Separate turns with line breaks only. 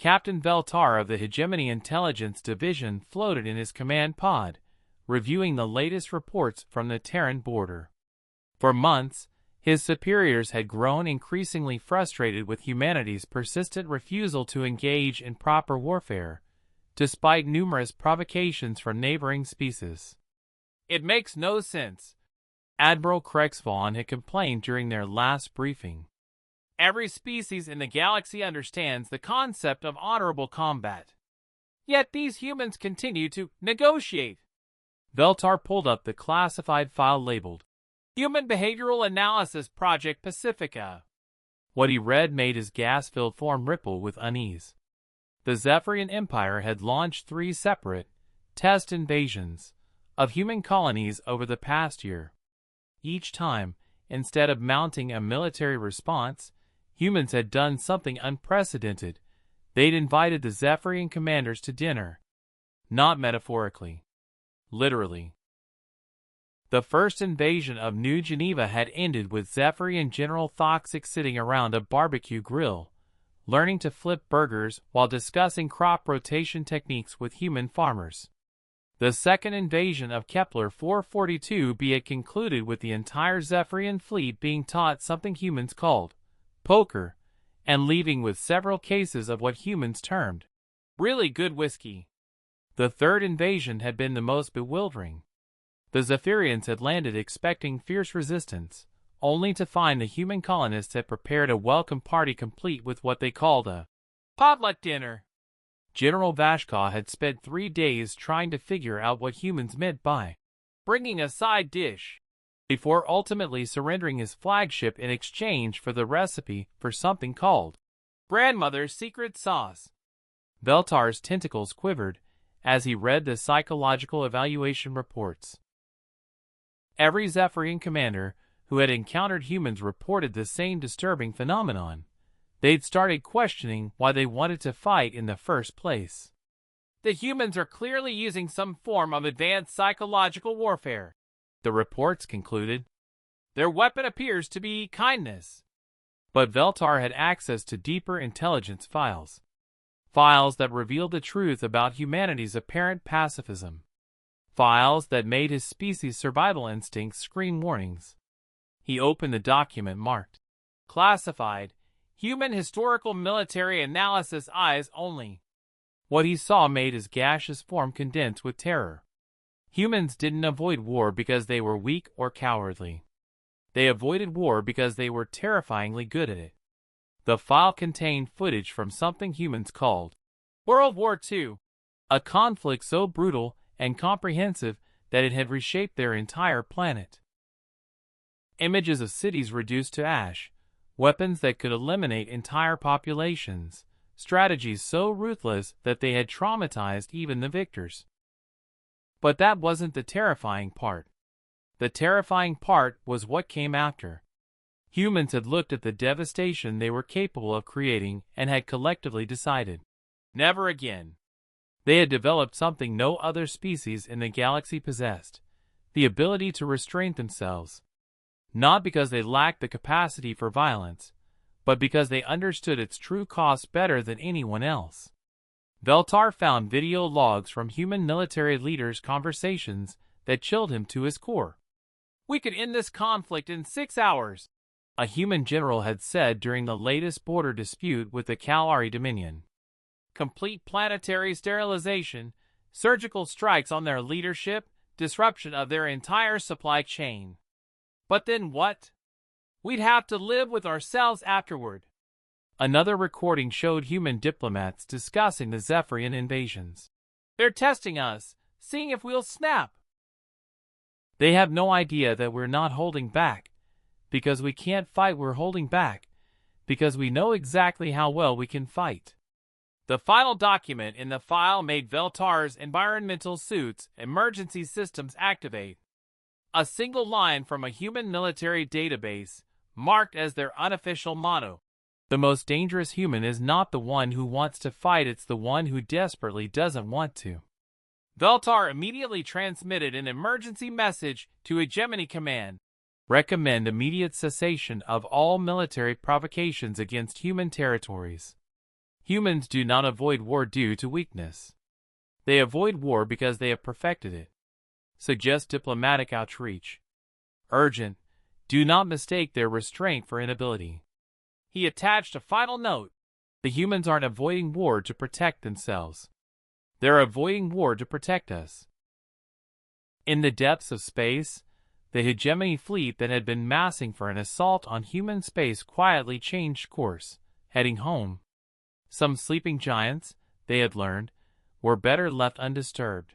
Captain Veltar of the Hegemony Intelligence Division floated in his command pod, reviewing the latest reports from the Terran border. For months, his superiors had grown increasingly frustrated with humanity's persistent refusal to engage in proper warfare, despite numerous provocations from neighboring species. "It makes no sense," Admiral Krexvon had complained during their last briefing. "Every species in the galaxy understands the concept of honorable combat. Yet these humans continue to negotiate." Veltar pulled up the classified file labeled Human Behavioral Analysis Project Pacifica. What he read made his gas-filled form ripple with unease. The Zephyrian Empire had launched 3 separate, test invasions of human colonies over the past year. Each time, instead of mounting a military response, humans had done something unprecedented. They'd invited the Zephyrian commanders to dinner. Not metaphorically. Literally. The first invasion of New Geneva had ended with Zephyrian General Thoxic sitting around a barbecue grill, learning to flip burgers while discussing crop rotation techniques with human farmers. The second invasion of Kepler 442b had concluded with the entire Zephyrian fleet being taught something humans called poker, and leaving with several cases of what humans termed really good whiskey. The third invasion had been the most bewildering. The Zephyrians had landed expecting fierce resistance, only to find the human colonists had prepared a welcome party complete with what they called a potluck dinner. General Vashkov had spent 3 days trying to figure out what humans meant by bringing a side dish, before ultimately surrendering his flagship in exchange for the recipe for something called grandmother's secret sauce. Veltar's tentacles quivered as he read the psychological evaluation reports. Every Zephyrian commander who had encountered humans reported the same disturbing phenomenon. They'd started questioning why they wanted to fight in the first place. "The humans are clearly using some form of advanced psychological warfare," the reports concluded. "Their weapon appears to be kindness." But Veltar had access to deeper intelligence files. Files that revealed the truth about humanity's apparent pacifism. Files that made his species' survival instincts scream warnings. He opened the document marked Classified, Human Historical Military Analysis Eyes Only. What he saw made his gaseous form condense with terror. Humans didn't avoid war because they were weak or cowardly. They avoided war because they were terrifyingly good at it. The file contained footage from something humans called World War II, a conflict so brutal and comprehensive that it had reshaped their entire planet. Images of cities reduced to ash, weapons that could eliminate entire populations, strategies so ruthless that they had traumatized even the victors. But that wasn't the terrifying part. The terrifying part was what came after. Humans had looked at the devastation they were capable of creating and had collectively decided, never again. They had developed something no other species in the galaxy possessed, the ability to restrain themselves. Not because they lacked the capacity for violence, but because they understood its true cost better than anyone else. Veltar found video logs from human military leaders' conversations that chilled him to his core. "We could end this conflict in 6 hours," a human general had said during the latest border dispute with the Kalari Dominion. Complete planetary sterilization, surgical strikes on their leadership, disruption of their entire supply chain. But then what? We'd have to live with ourselves afterward. Another recording showed human diplomats discussing the Zephyrian invasions. "They're testing us, seeing if we'll snap. They have no idea that we're not holding back. Because we can't fight, we're holding back. Because we know exactly how well we can fight." The final document in the file made Veltar's environmental suits emergency systems activate. A single line from a human military database, marked as their unofficial motto. "The most dangerous human is not the one who wants to fight, it's the one who desperately doesn't want to." Veltar immediately transmitted an emergency message to Hegemony Command. Recommend immediate cessation of all military provocations against human territories. Humans do not avoid war due to weakness. They avoid war because they have perfected it. Suggest diplomatic outreach. Urgent. Do not mistake their restraint for inability. He attached a final note. The humans aren't avoiding war to protect themselves. They're avoiding war to protect us. In the depths of space, the hegemony fleet that had been massing for an assault on human space quietly changed course, heading home. Some sleeping giants, they had learned, were better left undisturbed.